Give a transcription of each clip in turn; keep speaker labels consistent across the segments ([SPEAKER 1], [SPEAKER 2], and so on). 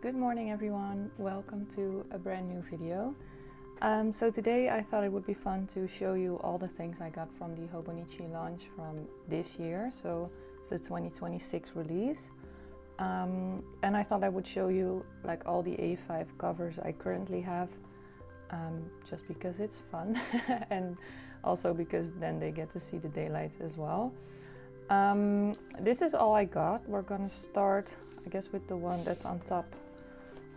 [SPEAKER 1] Good morning everyone, welcome to a brand new video. So today I thought it would be fun to show you all the things I got from the Hobonichi launch from this year, so it's the 2026 release. And I thought I would show you like all the A5 covers I currently have, just because it's fun and also because then they get to see the daylight as well. This is all I got. We're gonna start, I guess, with the one that's on top,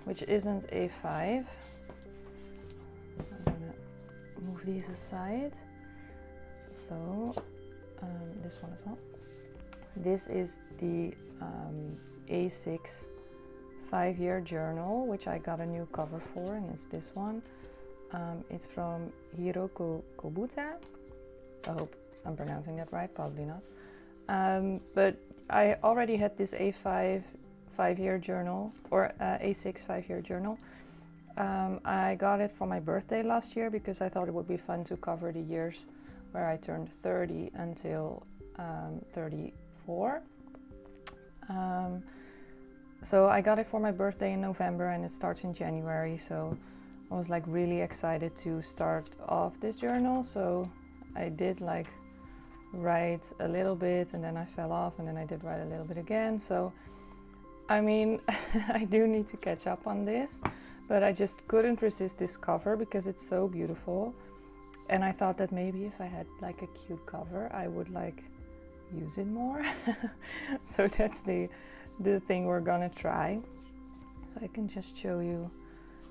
[SPEAKER 1] which isn't A5. I'm gonna move these aside. So this one as well. This is the A6 5-year journal, which I got a new cover for, and it's this one. It's from Hiroko Kubota. I hope I'm pronouncing that right, probably not. But I already had this A5 5-year journal, or A6 5-year journal. I got it for my birthday last year because I thought it would be fun to cover the years where I turned 30 until 34. So I got it for my birthday in November and it starts in January, so I was like really excited to start off this journal. So I did like write a little bit and then I fell off and then I did write a little bit again. So I mean, I do need to catch up on this, but I just couldn't resist this cover because it's so beautiful. And I thought that maybe if I had like a cute cover, I would like use it more. So that's the thing we're gonna try. So I can just show you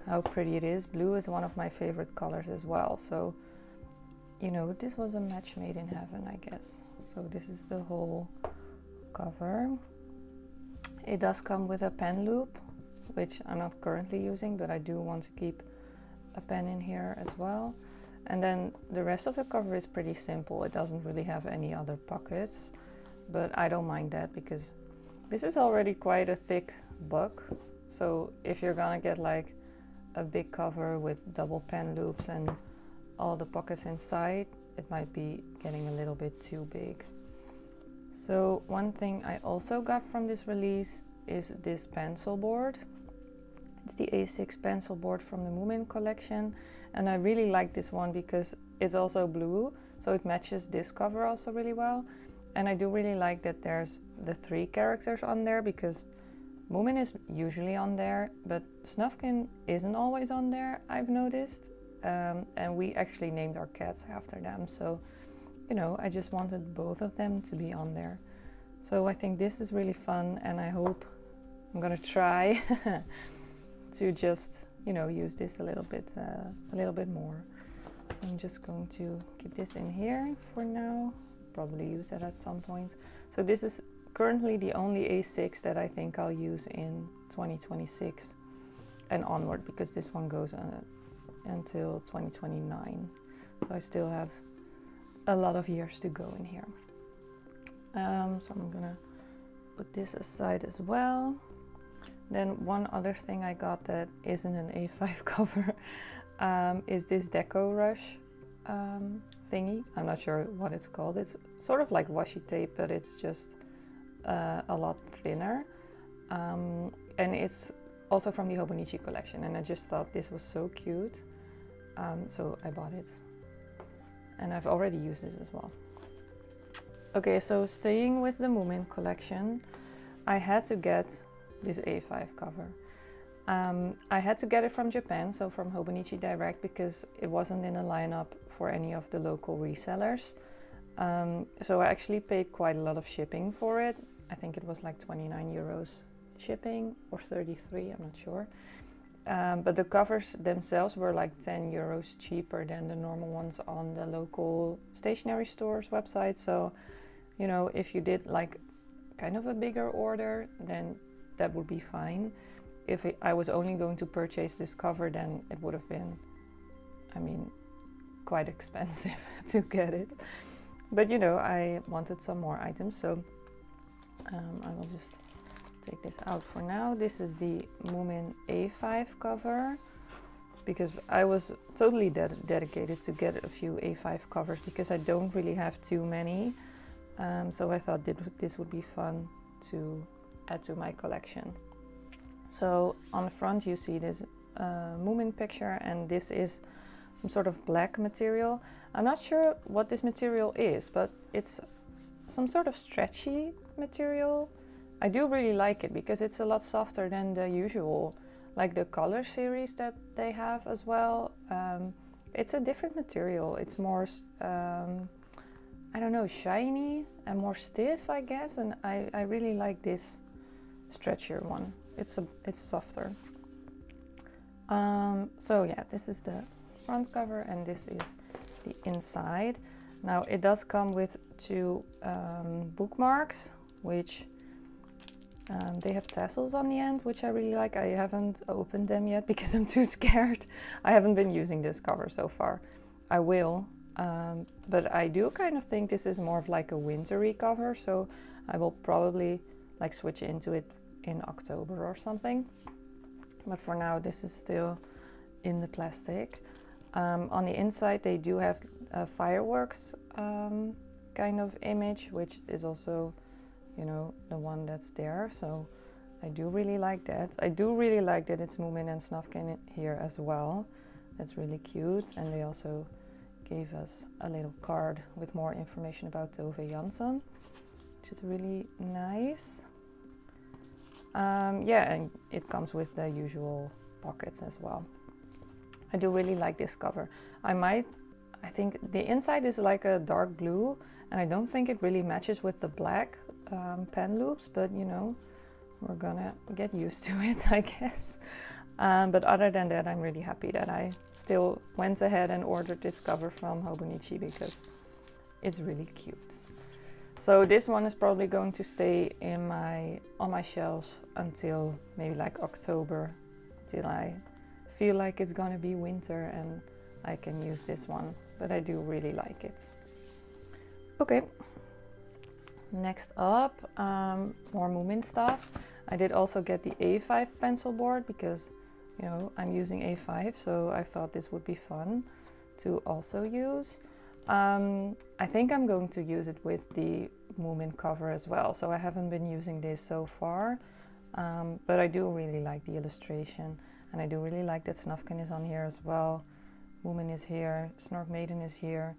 [SPEAKER 1] how pretty it is. Blue is one of my favorite colors as well. So, you know, this was a match made in heaven, I guess. So this is the whole cover. It does come with a pen loop, which I'm not currently using, but I do want to keep a pen in here as well. And then the rest of the cover is pretty simple. It doesn't really have any other pockets, but I don't mind that because this is already quite a thick book. So if you're gonna get like a big cover with double pen loops and all the pockets inside, it might be getting a little bit too big. So one thing I also got from this release is this pencil board. It's the A6 pencil board from the Moomin collection, and I really like this one because it's also blue, so it matches this cover also really well. And I do really like that there's the 3 characters on there because Moomin is usually on there, but Snufkin isn't always on there, I've noticed. And we actually named our cats after them, so you know, I just wanted both of them to be on there. So I think this is really fun, and I hope I'm gonna try to just, you know, use this a little bit more. So I'm just going to keep this in here for now. Probably use that at some point. So this is currently the only A6 that I think I'll use in 2026 and onward, because this one goes until 2029. So I still have a lot of years to go in here. So I'm gonna put this aside as well. Then one other thing I got that isn't an A5 cover is this Deco Rush thingy. I'm not sure what it's called. It's sort of like washi tape, but it's just a lot thinner. And it's also from the Hobonichi collection, and I just thought this was so cute. So I bought it. And I've already used this as well. Okay, so staying with the Moomin collection, I had to get this A5 cover. I had to get it from Japan, so from Hobonichi Direct, because it wasn't in a lineup for any of the local resellers. So I actually paid quite a lot of shipping for it. I think it was like 29 euros shipping, or 33, I'm not sure. But the covers themselves were like 10 euros cheaper than the normal ones on the local stationery store's website. So, you know, if you did like kind of a bigger order, then that would be fine. If I was only going to purchase this cover, then it would have been, I mean, quite expensive to get it. But you know, I wanted some more items, so I will just take this out for now. This is the Moomin A5 cover, because I was totally dedicated to get a few A5 covers because I don't really have too many. So I thought this would be fun to add to my collection. So on the front you see this Moomin picture, and this is some sort of black material. I'm not sure what this material is, but it's some sort of stretchy material. I do really like it because it's a lot softer than the usual, like the color series that they have as well. It's a different material. It's more, I don't know, shiny and more stiff, I guess. And I really like this stretchier one. It's softer. So yeah, this is the front cover and this is the inside. Now it does come with two bookmarks, which they have tassels on the end, which I really like. I haven't opened them yet because I'm too scared. I haven't been using this cover so far. I will, but I do kind of think this is more of like a wintry cover, so I will probably like switch into it in October or something. But for now, this is still in the plastic. On the inside, they do have a fireworks kind of image, which is also, you know, the one that's there. So I do really like that. I do really like that it's Moomin and Snufkin here as well. That's really cute. And they also gave us a little card with more information about Tove Jansson, which is really nice. Yeah, and it comes with the usual pockets as well. I do really like this cover. I think the inside is like a dark blue, and I don't think it really matches with the black pen loops, but you know, we're gonna get used to it, I guess. But other than that, I'm really happy that I still went ahead and ordered this cover from Hobonichi because it's really cute. So this one is probably going to stay on my shelves until maybe like October, till I feel like it's gonna be winter and I can use this one. But I do really like it. Okay, next up, more Moomin stuff. I did also get the A5 pencil board because, you know, I'm using A5, so I thought this would be fun to also use. I think I'm going to use it with the Moomin cover as well, so I haven't been using this so far, but I do really like the illustration, and I do really like that Snufkin is on here as well. Moomin is here, Snork Maiden is here,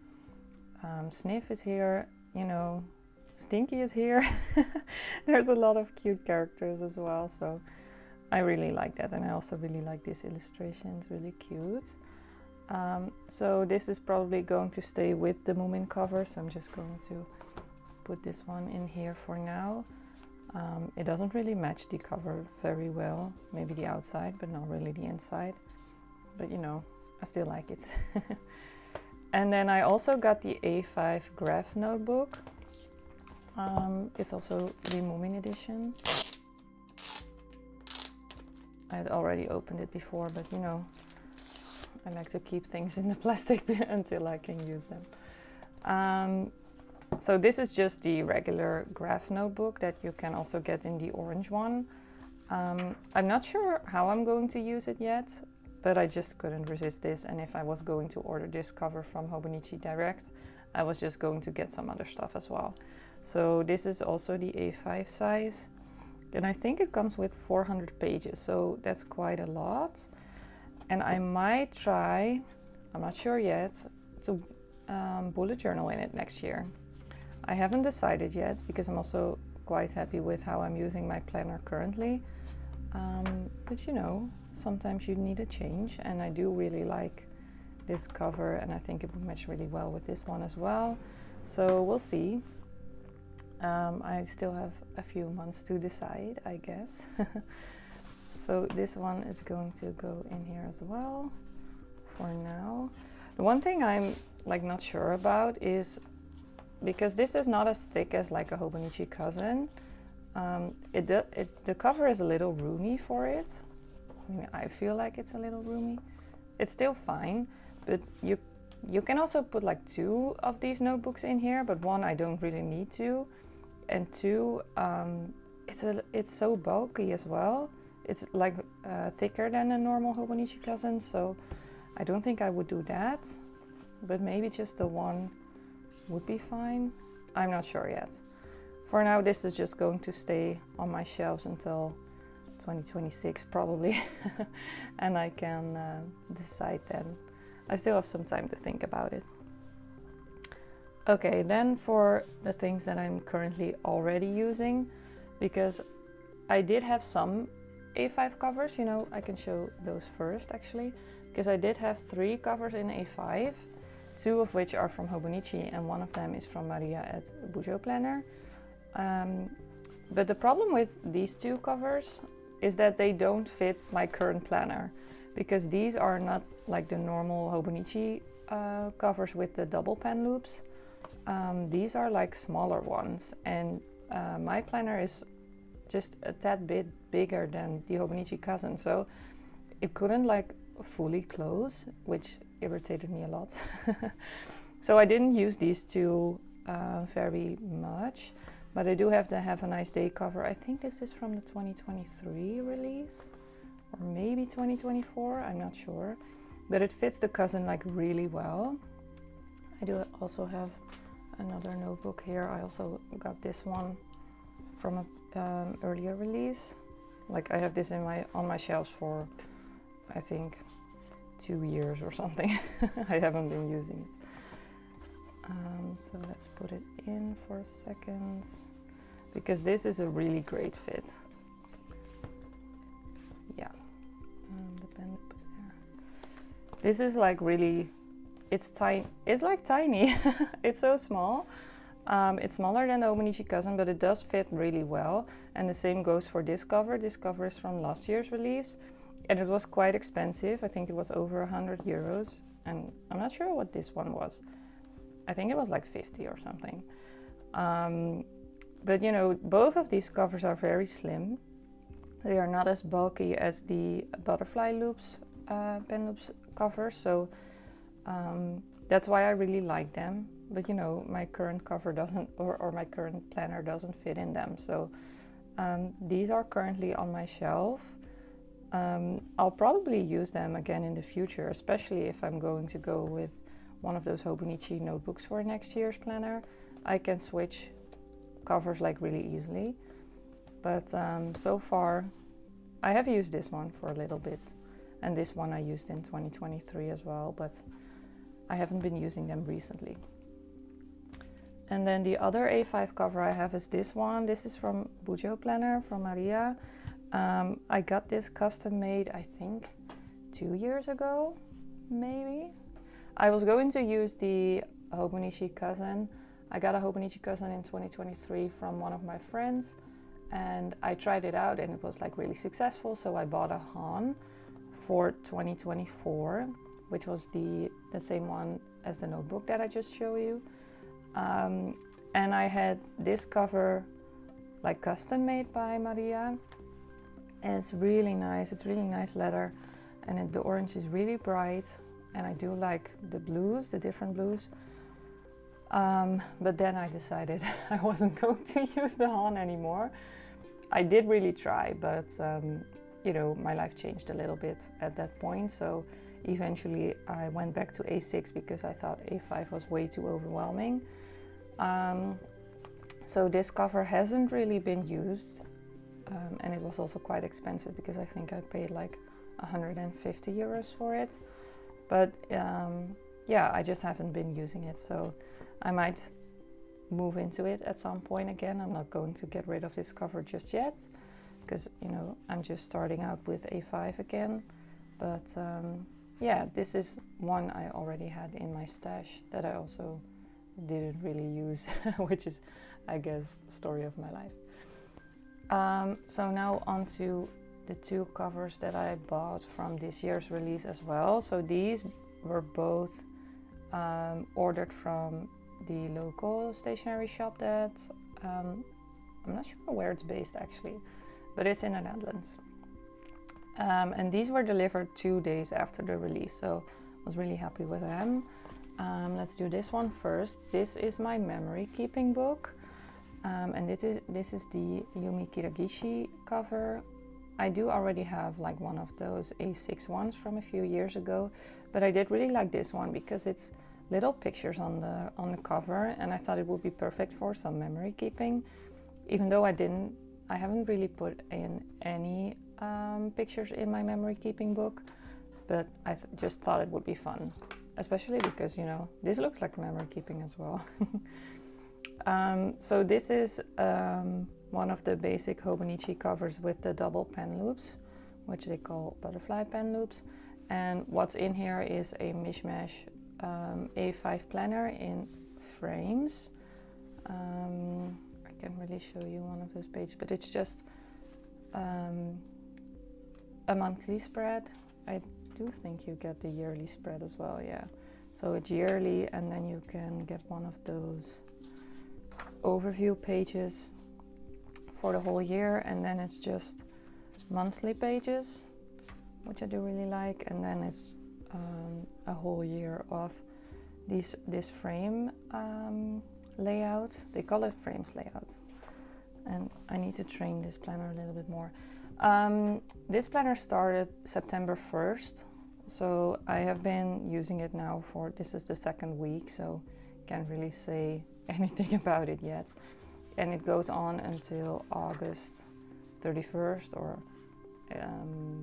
[SPEAKER 1] Sniff is here, you know, Stinky is here. There's a lot of cute characters as well, so I really like that, and I also really like this illustration. It's really cute. So this is probably going to stay with the Moomin cover, so I'm just going to put this one in here for now. It doesn't really match the cover very well, maybe the outside, but not really the inside. But you know, I still like it. And then I also got the A5 graph notebook. It's also the Moomin edition. I had already opened it before, but you know, I like to keep things in the plastic until I can use them. So this is just the regular graph notebook that you can also get in the orange one. I'm not sure how I'm going to use it yet, but I just couldn't resist this. And if I was going to order this cover from Hobonichi Direct, I was just going to get some other stuff as well. So this is also the A5 size. And I think it comes with 400 pages, so that's quite a lot. And I might try, I'm not sure yet, to bullet journal in it next year. I haven't decided yet because I'm also quite happy with how I'm using my planner currently. But you know, sometimes you need a change, and I do really like this cover, and I think it would match really well with this one as well. So we'll see. I still have a few months to decide, I guess. So this one is going to go in here as well for now. The one thing I'm like not sure about is, because this is not as thick as like a Hobonichi Cousin, the cover is a little roomy for it. I mean, I feel like it's a little roomy. It's still fine, but you can also put like 2 of these notebooks in here, but 1 I don't really need to, and 2 it's so bulky as well. It's like thicker than a normal Hobonichi Cousin, so I don't think I would do that, but maybe just the 1 would be fine. I'm not sure yet. For now, this is just going to stay on my shelves until 2026 probably, and I can decide then. I still have some time to think about it. Okay, then for the things that I'm currently already using, because I did have some A5 covers, you know, I can show those first actually, because I did have 3 covers in A5, 2 of which are from Hobonichi and 1 of them is from Maria at Bujo Planner. But the problem with these 2 covers is that they don't fit my current planner, because these are not like the normal Hobonichi covers with the double pen loops. These are like smaller ones, and my planner is just a tad bit bigger than the Hobonichi cousin, so it couldn't like fully close, which irritated me a lot. So I didn't use these 2 very much, but I do have the Have a Nice Day cover. I think this is from the 2023 release, or maybe 2024, I'm not sure, but it fits the cousin like really well. I do also have another notebook here. I also got this one from a earlier release. Like I have this in on my shelves for I think 2 years or something. I haven't been using it. So let's put it in for a second, because this is a really great fit. Yeah, the pen loop is there. This is like really, it's tiny. It's like tiny. It's so small. It's smaller than the Hobonichi cousin, but it does fit really well. And the same goes for this cover. This cover is from last year's release, and it was quite expensive. I think it was over 100 euros, and I'm not sure what this one was. I think it was like 50 or something. But you know, both of these covers are very slim. They are not as bulky as the butterfly loops, pen loops covers, so that's why I really like them. But you know, my current cover doesn't, or my current planner doesn't fit in them. So these are currently on my shelf. I'll probably use them again in the future, especially if I'm going to go with one of those Hobonichi notebooks for next year's planner. I can switch covers like really easily. But so far, I have used this one for a little bit, and this one I used in 2023 as well, but I haven't been using them recently. And then the other A5 cover I have is this one. This is from Bujo Planner, from Maria. I got this custom made, I think, 2 years ago, maybe. I was going to use the Hobonichi cousin. I got a Hobonichi cousin in 2023 from one of my friends, and I tried it out and it was like really successful. So I bought a Han for 2024, which was the same one as the notebook that I just showed you. And I had this cover like custom made by Maria, and it's really nice. It's really nice leather, and the orange is really bright, and I do like the blues, the different blues. But then I decided I wasn't going to use the Han anymore. I did really try, but you know, my life changed a little bit at that point. So eventually I went back to A6 because I thought A5 was way too overwhelming. So this cover hasn't really been used, and it was also quite expensive because I think I paid like 150 euros for it. But yeah, I just haven't been using it, so I might move into it at some point again. I'm not going to get rid of this cover just yet, because you know, I'm just starting out with A5 again. But yeah, this is one I already had in my stash that I also didn't really use, which is, I guess, the story of my life. So now on to the 2 covers that I bought from this year's release as well. So these were both ordered from the local stationery shop that I'm not sure where it's based actually, but it's in the Netherlands. And these were delivered 2 days after the release, so I was really happy with them. Let's do this one first. This is my memory keeping book, and this is the Yumi Kitagishi cover. I do already have like one of those A6 ones from a few years ago, but I did really like this one because it's little pictures on the cover, and I thought it would be perfect for some memory keeping. Even though I haven't really put in any pictures in my memory keeping book, but I just thought it would be fun, especially because, you know, this looks like memory keeping as well. So this is one of the basic Hobonichi covers with the double pen loops, which they call butterfly pen loops. And what's in here is a Mishmash A5 planner in frames. I can really show you one of those pages, but it's just a monthly spread. I do think you get the yearly spread as well, yeah. So it's yearly, and then you can get one of those overview pages for the whole year, and then it's just monthly pages, which I do really like, and then it's a whole year of this frame layout. They call it frames layout, and I need to train this planner a little bit more. This planner started September 1st, so I have been using it now for, this is the second week, so can't really say anything about it yet. And it goes on until August 31st or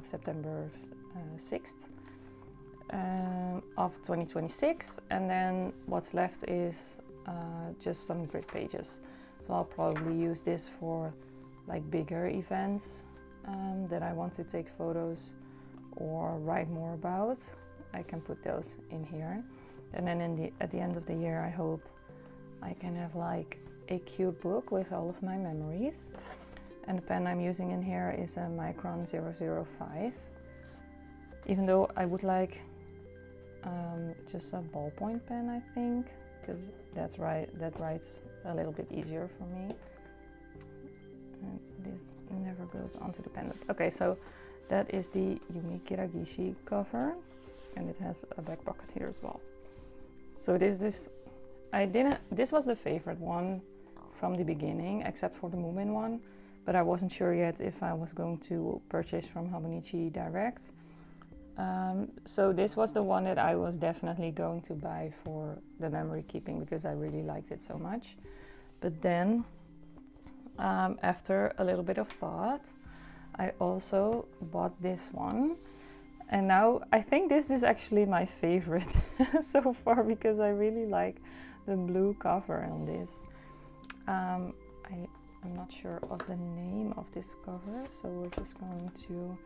[SPEAKER 1] September 6th of 2026. And then what's left is just some grid pages. So I'll probably use this for like bigger events that I want to take photos or write more about. I can put those in here. And then at the end of the year, I hope I can have like a cute book with all of my memories. And the pen I'm using in here is a Micron 005. Even though I would like just a ballpoint pen, I think, because that writes a little bit easier for me. And this never goes onto the pen. Okay, so that is the Yumi Kitagishi cover, and it has a back pocket here as well. So this was the favorite one from the beginning, except for the Moomin one, but I wasn't sure yet if I was going to purchase from Hobonichi direct. So this was the one that I was definitely going to buy for the memory keeping because I really liked it so much. But then, after a little bit of thought, I also bought this one. And now I think this is actually my favorite so far because I really like the blue cover on this. I'm not sure of the name of this cover, so we're just going to,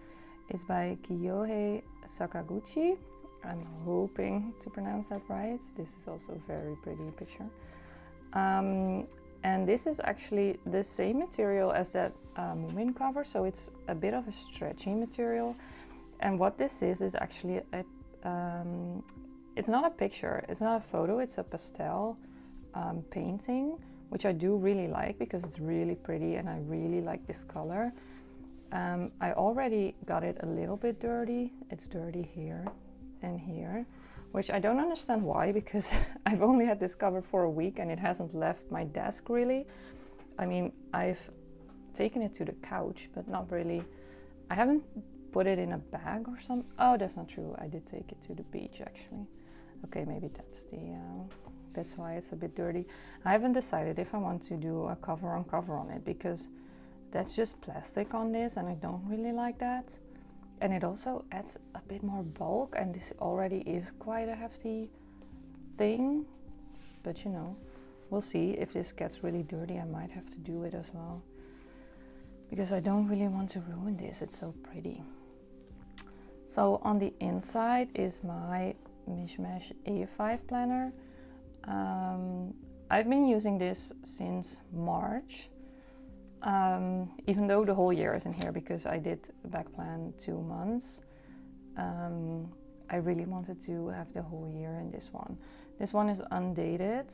[SPEAKER 1] it's by Gou Sakaguchi. I'm hoping to pronounce that right. This is also a very pretty picture. And this is actually the same material as that Moomin cover, so it's a bit of a stretchy material. And what this is actually it's not a picture, it's not a photo, it's a pastel painting, which I do really like because it's really pretty and I really like this color. I already got it a little bit dirty. It's dirty here and here, which I don't understand why, because I've only had this cover for a week and it hasn't left my desk really. I mean, I've taken it to the couch, but not really. I haven't put it in a bag or something. Oh, that's not true. I did take it to the beach actually. Okay, maybe that's why it's a bit dirty. I haven't decided if I want to do a cover on it because that's just plastic on this and I don't really like that. And it also adds a bit more bulk, and this already is quite a hefty thing. But you know, we'll see. If this gets really dirty, I might have to do it as well, because I don't really want to ruin this. It's so pretty. So on the inside is my Mishmash A5 planner. I've been using this since March, even though the whole year is in here because I did back plan 2 months. I really wanted to have the whole year in this one. This one is undated,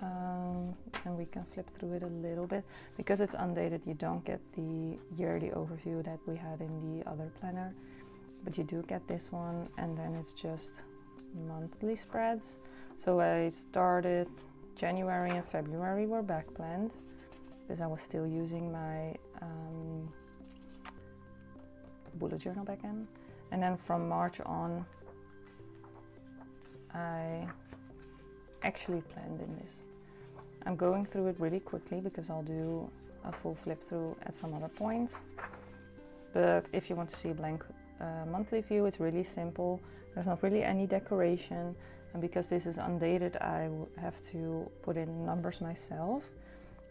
[SPEAKER 1] and we can flip through it a little bit. Because it's undated, you don't get the yearly overview that we had in the other planner, but you do get this one, and then it's just monthly spreads. So I started January and February were back planned because I was still using my bullet journal back then. And then from March on, I actually planned in this. I'm going through it really quickly because I'll do a full flip through at some other point. But if you want to see a blank monthly view, it's really simple. There's not really any decoration, and because this is undated, I have to put in numbers myself,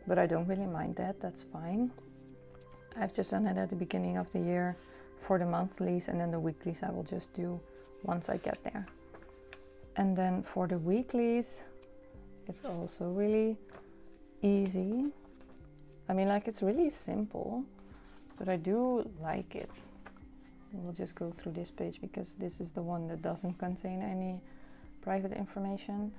[SPEAKER 1] but I don't really mind that, that's fine. I've just done it at the beginning of the year for the monthlies, and then the weeklies I will just do once I get there. And then for the weeklies, it's also really easy. I mean, like, it's really simple, but I do like it. We'll just go through this page because this is the one that doesn't contain any private information.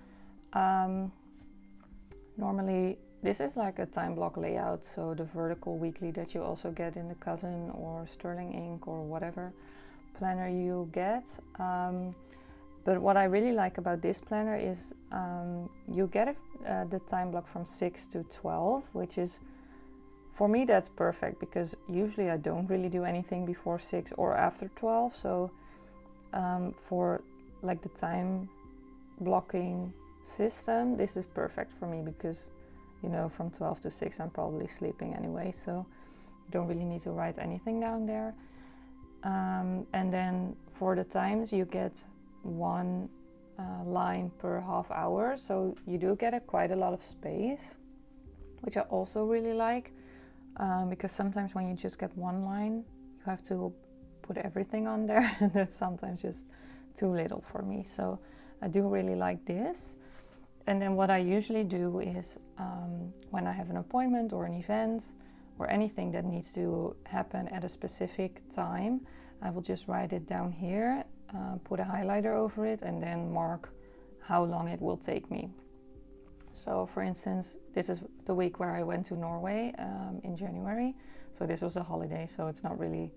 [SPEAKER 1] Normally, this is like a time block layout, so the vertical weekly that you also get in the Cousin or Sterling Ink or whatever planner you get. But what I really like about this planner is you get the time block from 6 to 12, which is, for me, that's perfect because usually I don't really do anything before 6 or after 12. So for like the time blocking system, this is perfect for me because, you know, from 12 to 6 I'm probably sleeping anyway, so you don't really need to write anything down there. And then for the times you get one line per half hour, so you do get quite a lot of space, which I also really like, because sometimes when you just get one line you have to put everything on there and that's sometimes just too little for me, so I do really like this. And then what I usually do is when I have an appointment or an event or anything that needs to happen at a specific time, I will just write it down here, put a highlighter over it, and then mark how long it will take me. So for instance, this is the week where I went to Norway in January. So this was a holiday, so it's not really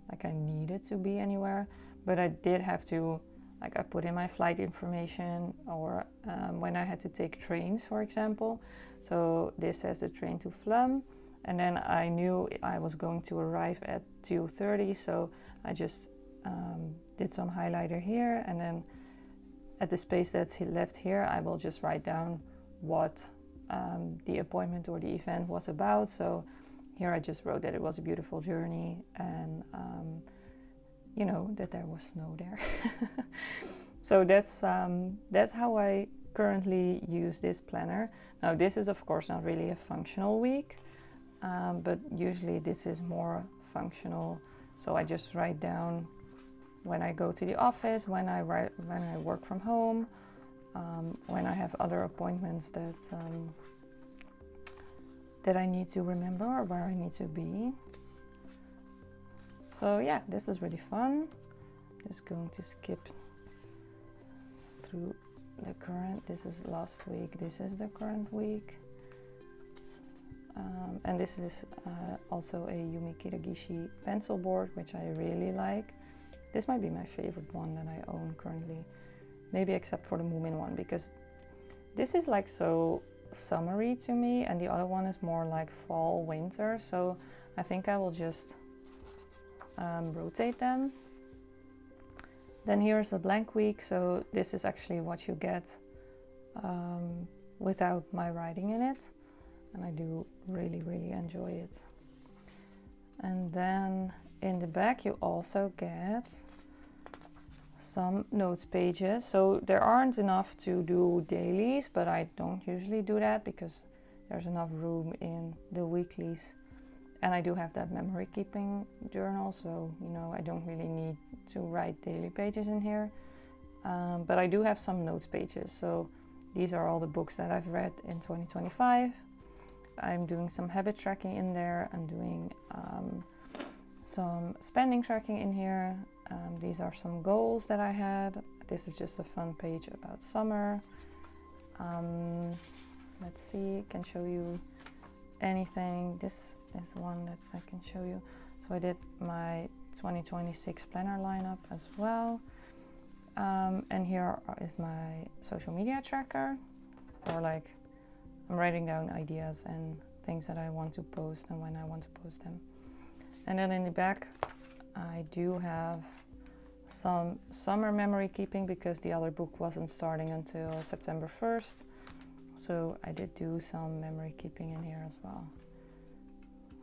[SPEAKER 1] like I needed to be anywhere, but I did have to, like, I put in my flight information, or when I had to take trains, for example. So this says the train to Flum, and then I knew I was going to arrive at 2:30, so I just did some highlighter here, and then at the space that's left here I will just write down what the appointment or the event was about. So here I just wrote that it was a beautiful journey, and you know, that there was snow there. So that's how I currently use this planner. Now this is of course not really a functional week, but usually this is more functional. So I just write down when I go to the office, when I work from home, when I have other appointments that I need to remember or where I need to be. So yeah, this is really fun. Just going to skip through the current. This is last week, this is the current week. And this is also a Yumi Kitagishi pencil board, which I really like. This might be my favorite one that I own currently, maybe except for the Moomin one, because this is like so summery to me, and the other one is more like fall, winter. So I think I will just rotate them. Then here's a blank week, so this is actually what you get without my writing in it, and I do really enjoy it. And then in the back you also get some notes pages. So there aren't enough to do dailies, but I don't usually do that because there's enough room in the weeklies. And I do have that memory keeping journal, so you know, I don't really need to write daily pages in here. But I do have some notes pages. So these are all the books that I've read in 2025. I'm doing some habit tracking in there. I'm doing some spending tracking in here. These are some goals that I had. This is just a fun page about summer. Let's see, I can show you anything. This is one that I can show you. So I did my 2026 planner lineup as well. And here is my social media tracker, or like I'm writing down ideas and things that I want to post and when I want to post them. And then in the back I do have some summer memory keeping because the other book wasn't starting until September 1st. So I did do some memory keeping in here as well,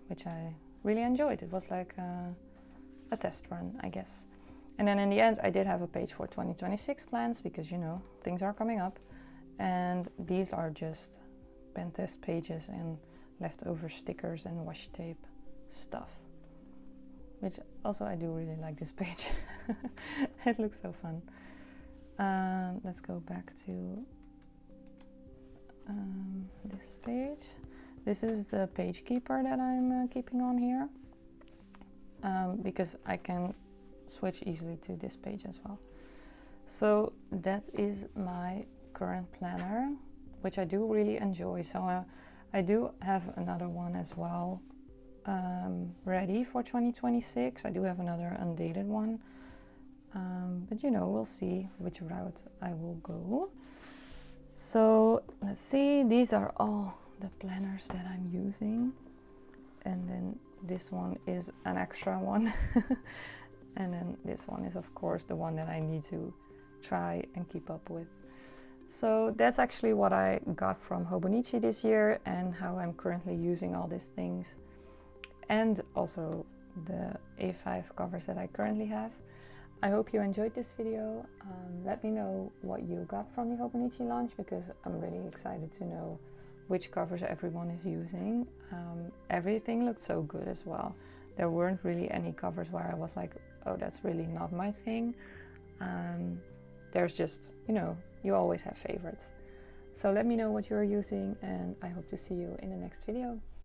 [SPEAKER 1] which I really enjoyed. It was like a test run, I guess. And then in the end, I did have a page for 2026 plans because, you know, things are coming up. And these are just pen test pages and leftover stickers and washi tape stuff. Which also I do really like this page. It looks so fun. Let's go back to this page. This is the page keeper that I'm keeping on here. Because I can switch easily to this page as well. So that is my current planner, which I do really enjoy. So I do have another one as well ready for 2026. I do have another undated one, but you know, we'll see which route I will go. So let's see, these are all the planners that I'm using, and then this one is an extra one. And then this one is of course the one that I need to try and keep up with. So that's actually what I got from Hobonichi this year and how I'm currently using all these things. And also the A5 covers that I currently have. I hope you enjoyed this video. Let me know what you got from the Hobonichi launch, because I'm really excited to know which covers everyone is using. Everything looked so good as well. There weren't really any covers where I was like, oh, that's really not my thing. There's just, you know, you always have favorites. So let me know what you're using, and I hope to see you in the next video.